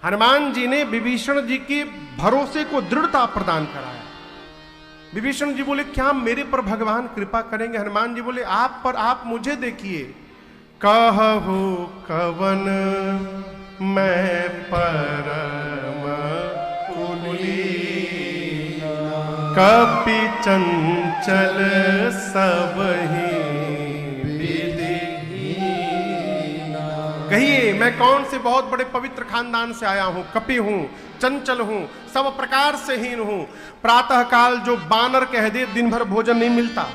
हनुमान जी ने विभीषण जी के भरोसे को दृढ़ता प्रदान कराया। विभीषण जी बोले क्या मेरे पर भगवान कृपा करेंगे? हनुमान जी बोले आप पर, आप मुझे देखिए। कहु कवन मैं परम कुलीना, कपि चंचल सबहि विधिहीना। कहिए मैं कौन से बहुत बड़े पवित्र खानदान से आया हूं, कपि हूं, चंचल हूं, सब प्रकार से हीन हूं। प्रातः काल जो बानर कह दे दिन भर भोजन नहीं मिलता,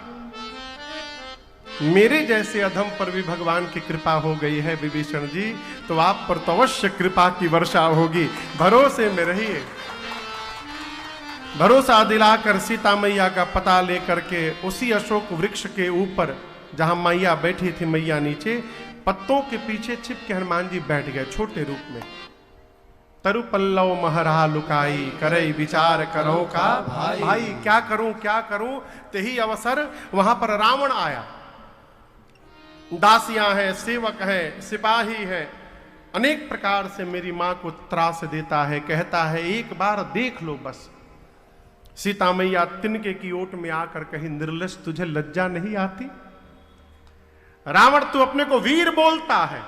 मेरे जैसे अधम पर भी भगवान की कृपा हो गई है विभीषण जी, तो आप पर तो अवश्य कृपा की वर्षा होगी, भरोसे में रहिए। भरोसा दिलाकर सीता मैया का पता लेकर के उसी अशोक वृक्ष के ऊपर जहां मैया बैठी थी, मैया नीचे पत्तों के पीछे छिप के हनुमान जी बैठ गए छोटे रूप में। तरु पल्लव महरा लुकाई, करई विचार करो का भाई, क्या करूं क्या करूं। तेही अवसर वहां पर रावण आया। दासियां हैं, सेवक हैं, सिपाही हैं, अनेक प्रकार से मेरी मां को त्रास देता है, कहता है एक बार देख लो बस। सीता मैया तिनके की ओट में आकर कही निर्लज तुझे लज्जा नहीं आती? रावण तू अपने को वीर बोलता है,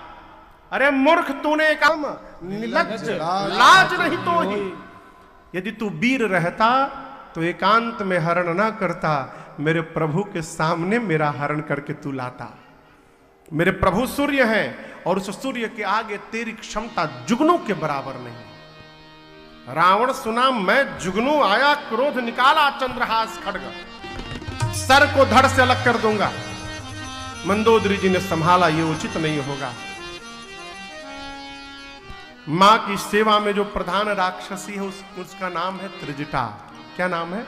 अरे मूर्ख तूने काम निर्लज, लाज नहीं तो ही। यदि तू वीर रहता तो एकांत में हरण ना करता, मेरे प्रभु के सामने मेरा हरण करके तू लाता। मेरे प्रभु सूर्य हैं और उस सूर्य के आगे तेरी क्षमता जुगनू के बराबर नहीं। रावण सुना मैं जुगनू आया, क्रोध निकाला चंद्रहास खड्ग, सर को धड़ से अलग कर दूंगा। मंदोदरी जी ने संभाला ये उचित नहीं होगा। मां की सेवा में जो प्रधान राक्षसी है उसका नाम है त्रिजटा। क्या नाम है?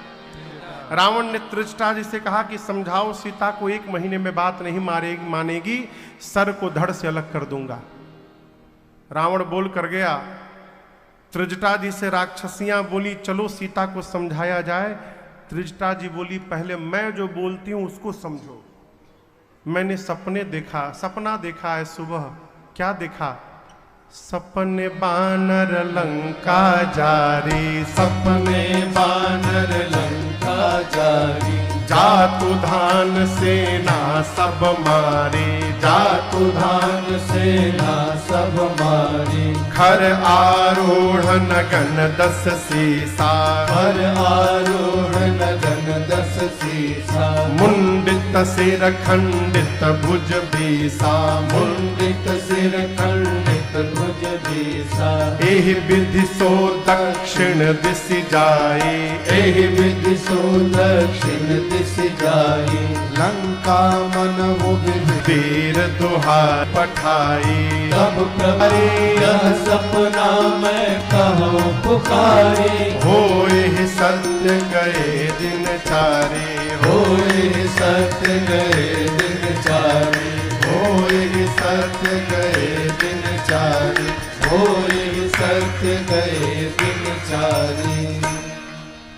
रावण ने त्रिजटा जी से कहा कि समझाओ सीता को, 1 महीने में बात नहीं मानेगी, सर को धड़ से अलग कर दूंगा। रावण बोल कर गया। त्रिजटा जी से राक्षसियां बोली चलो सीता को समझाया जाए। त्रिजटा जी बोली पहले मैं जो बोलती हूं उसको समझो। मैंने सपना देखा है सुबह। क्या देखा? सपने बानर लंका जारी, सपने बानर लंका जारी, जातु धान सेना सब मारी, जातु धान सेना सब मारी। खर आरोढ़ नगन 10 सीसा, खर आरोढ़ नगन 10 सीसा। मुंडित सिर खंडित भुज बीसा, मुंडित सिर खंडित भुज बीसा। एहि विधि सो दक्षिण दिश जाई, एहि विधि सो दक्षिण दिश जाई। लंका मन वो वीर दुहार पठाई, तब प्रभु यह सपना मैं कहूँ पुकारी। होए सत्य गए दिन चारे, होए सत्य गए दिन चारे, होए सत्य गए दिन चारे, होए सत्य गए दिन चारे।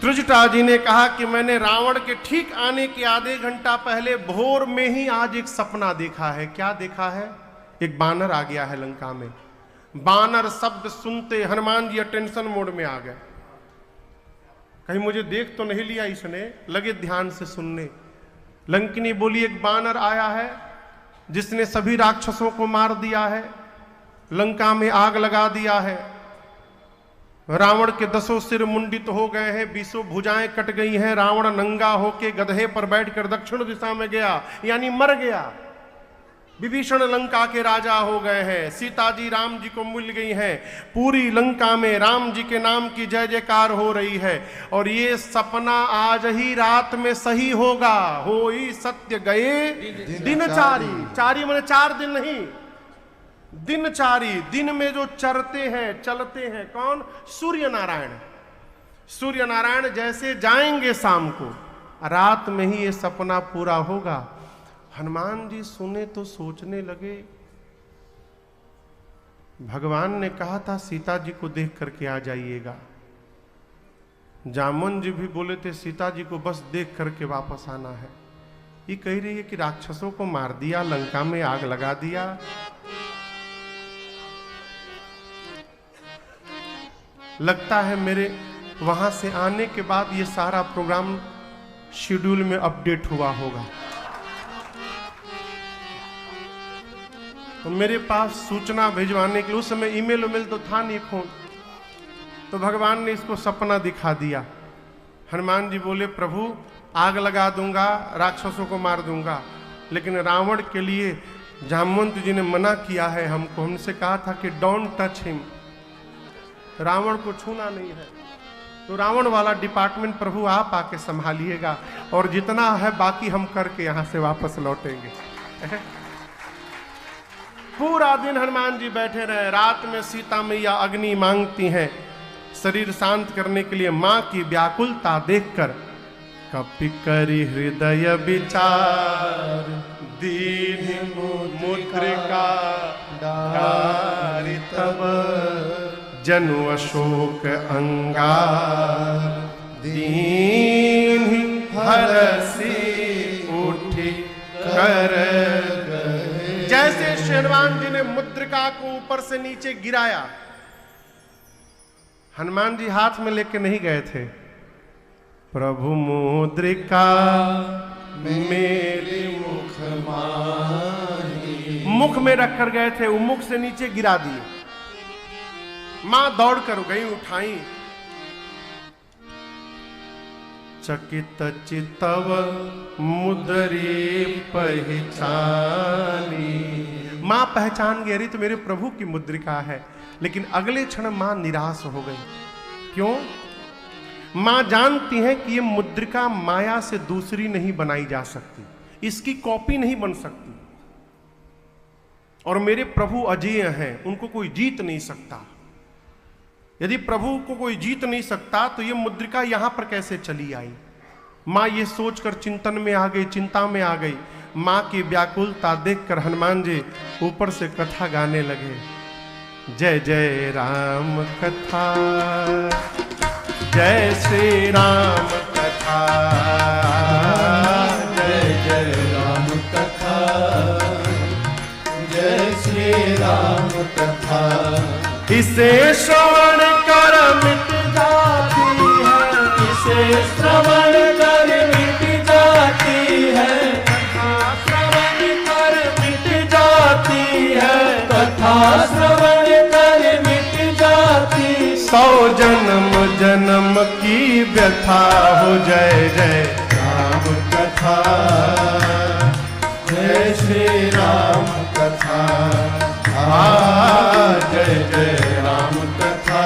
त्रिजटा जी ने कहा कि मैंने रावण के ठीक आने के आधे घंटा पहले भोर में ही आज एक सपना देखा है। क्या देखा है? एक बानर आ गया है लंका में। बानर शब्द सुनते हनुमान जी अटेंशन मोड में आ गए। कहीं मुझे देख तो नहीं लिया इसने, लगे ध्यान से सुनने। लंकिनी बोली एक बानर आया है जिसने सभी राक्षसों को मार दिया है, लंका में आग लगा दिया है। रावण के 10 सिर मुंडित हो गए हैं, 20 भुजाएं कट गई हैं। रावण नंगा होके गधे पर बैठकर दक्षिण दिशा में गया, यानी मर गया। विभीषण लंका के राजा हो गए हैं, सीता जी राम जी को मिल गई हैं। पूरी लंका में राम जी के नाम की जय जयकार हो रही है। और ये सपना आज ही रात में सही होगा। होई सत्य गए दिनचारी। चारी माने 4 दिन नहीं, दिनचारी। दिन में जो चरते हैं चलते हैं कौन? सूर्य नारायण। सूर्य नारायण जैसे जाएंगे शाम को, रात में ही ये सपना पूरा होगा। हनुमान जी सुने तो सोचने लगे, भगवान ने कहा था सीता जी को देख करके आ जाइएगा। जामुन जी भी बोले थे सीता जी को बस देख करके वापस आना है। ये कह रही है कि राक्षसों को मार दिया, लंका में आग लगा दिया। लगता है मेरे वहां से आने के बाद ये सारा प्रोग्राम शेड्यूल में अपडेट हुआ होगा। तो मेरे पास सूचना भिजवाने के लिए उस समय ईमेल तो था नहीं, फोन। तो भगवान ने इसको सपना दिखा दिया। हनुमान जी बोले, प्रभु आग लगा दूंगा, राक्षसों को मार दूंगा, लेकिन रावण के लिए जामवंत जी ने मना किया है हमको। हमसे कहा था कि डोंट टच हिम, रावण को छूना नहीं है। तो रावण वाला डिपार्टमेंट प्रभु आप आके संभालिएगा, और जितना है बाकी हम करके यहां से वापस लौटेंगे। पूरा दिन हनुमान जी बैठे रहे। रात में सीता मैया अग्नि मांगती हैं शरीर शांत करने के लिए। मां की व्याकुलता देखकर कपि करि हृदय विचार, दीन मुद्रिका डारि तब, जनु अशोक अंगार, दीन हरसी उठी कर। जैसे हनुमान जी ने मुद्रिका को ऊपर से नीचे गिराया, हनुमान जी हाथ में लेके नहीं गए थे। प्रभु मुद्रिका मेरे मुख माही, मुख में रखकर गए थे, वो मुख से नीचे गिरा दिए। मां दौड़ कर गई, उठाई। चकित चितव मुद्री पहचानी, मां पहचान गई, अरे तो मेरे प्रभु की मुद्रिका है। लेकिन अगले क्षण मां निराश हो गई। क्यों? मां जानती है कि ये मुद्रिका माया से दूसरी नहीं बनाई जा सकती, इसकी कॉपी नहीं बन सकती, और मेरे प्रभु अजेय हैं, उनको कोई जीत नहीं सकता। यदि प्रभु को कोई जीत नहीं सकता तो ये मुद्रिका यहां पर कैसे चली आई? मां ये सोचकर चिंतन में आ गई, चिंता में आ गई। मां की व्याकुलता देखकर हनुमान जी ऊपर से कथा गाने लगे। जय जय राम कथा, जय श्री राम कथा, जय जय राम कथा, जय श्री राम कथा। इसे श्रवण कर मिट जाती है, इसे श्रवण कर मिट जाती है, कथा श्रवण कर मिट जाती है, कथा श्रवण कर मिट जाती। 100 जन्म जन्म की व्यथा हो। जय जय राम कथा, जय श्री राम कथा, जय जय राम कथा,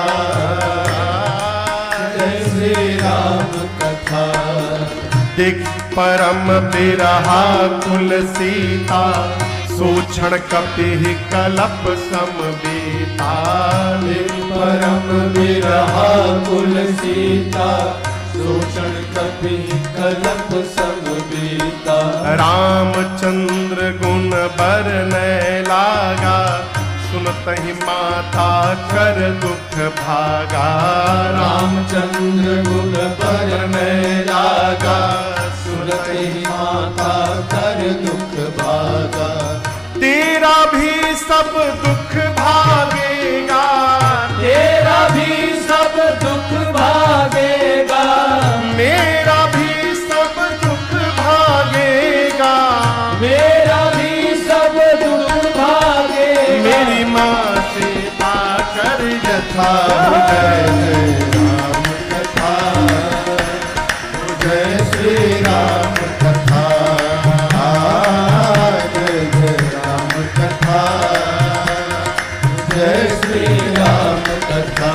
जय श्री राम कथा। दिख परम बिरहा कुल सीता, सोक्षण कपि कलप सम बीता। परम बिरहा कुल सीता, सोक्षण कपि कलप सम बीता। रामचंद्र गुण बरनै लागा, सुनतहि माता कर दुख भागा। रामचंद्र गुण बरनै लागा, सुनतहि माता कर दुख भागा। तेरा भी सब दुख भागेगा, तेरा भी सब दुख भागेगा, मेरा भी सब दुख भागेगा, मेरा भी सब दुख भागेगा। मेरी माँ से पाकर यथा। जय जय राम कथा, जय श्री राम कथा, जय जय राम कथा, जय श्री राम कथा।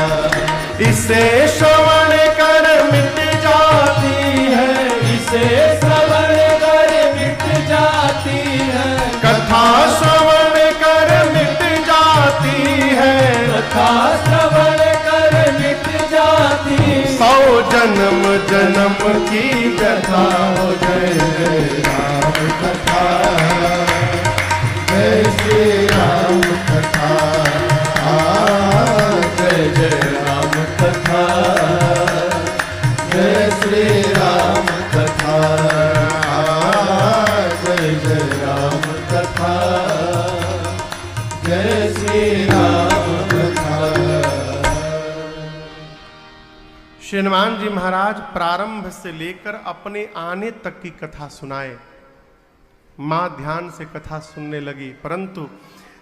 इसे श्रवण कर मिट जाती है, इसे श्रवण कर मिट जाती है, कथा श्रवण कर मिट जाती है, कथा श्रवण कर मिट जाती। 100 जन्म जन्म की व्यथा हो। जय जय राम कथा, जय श्री राम कथा, जय जय राम कथा, जय श्री राम कथा, जय जय राम कथा, जय श्री राम कथा। श्री हनुमान जी महाराज प्रारंभ से लेकर अपने आने तक की कथा सुनाए। मां ध्यान से कथा सुनने लगी, परंतु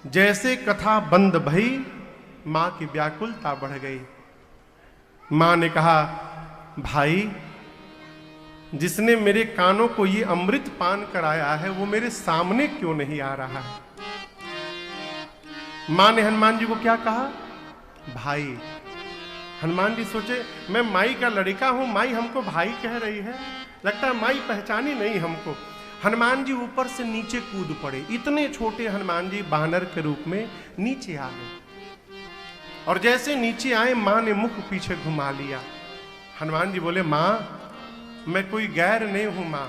जैसे कथा बंद भई मां की व्याकुलता बढ़ गई। मां ने कहा, भाई जिसने मेरे कानों को ये अमृत पान कराया है वो मेरे सामने क्यों नहीं आ रहा है। मां ने हनुमान जी को क्या कहा, भाई। हनुमान जी सोचे मैं माई का लड़का हूं, माई हमको भाई कह रही है, लगता है माई पहचानी नहीं हमको। हनुमान जी ऊपर से नीचे कूद पड़े। इतने छोटे हनुमान जी बानर के रूप में नीचे आ गए, और जैसे नीचे आए मां ने मुख पीछे घुमा लिया। हनुमान जी बोले, मां मैं कोई गैर नहीं हूं मां,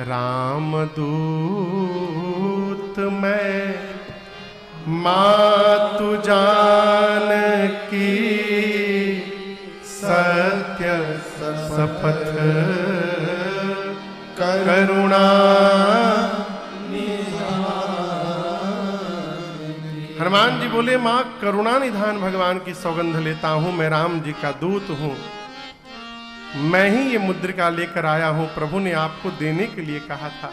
राम दूत मैं, मां तू जान की सत्य शपथ करुणा। हनुमान जी बोले, मां करुणा निधान भगवान की सौगंध लेता हूं, मैं राम जी का दूत हूं, मैं ही ये मुद्रिका लेकर आया हूं, प्रभु ने आपको देने के लिए कहा था।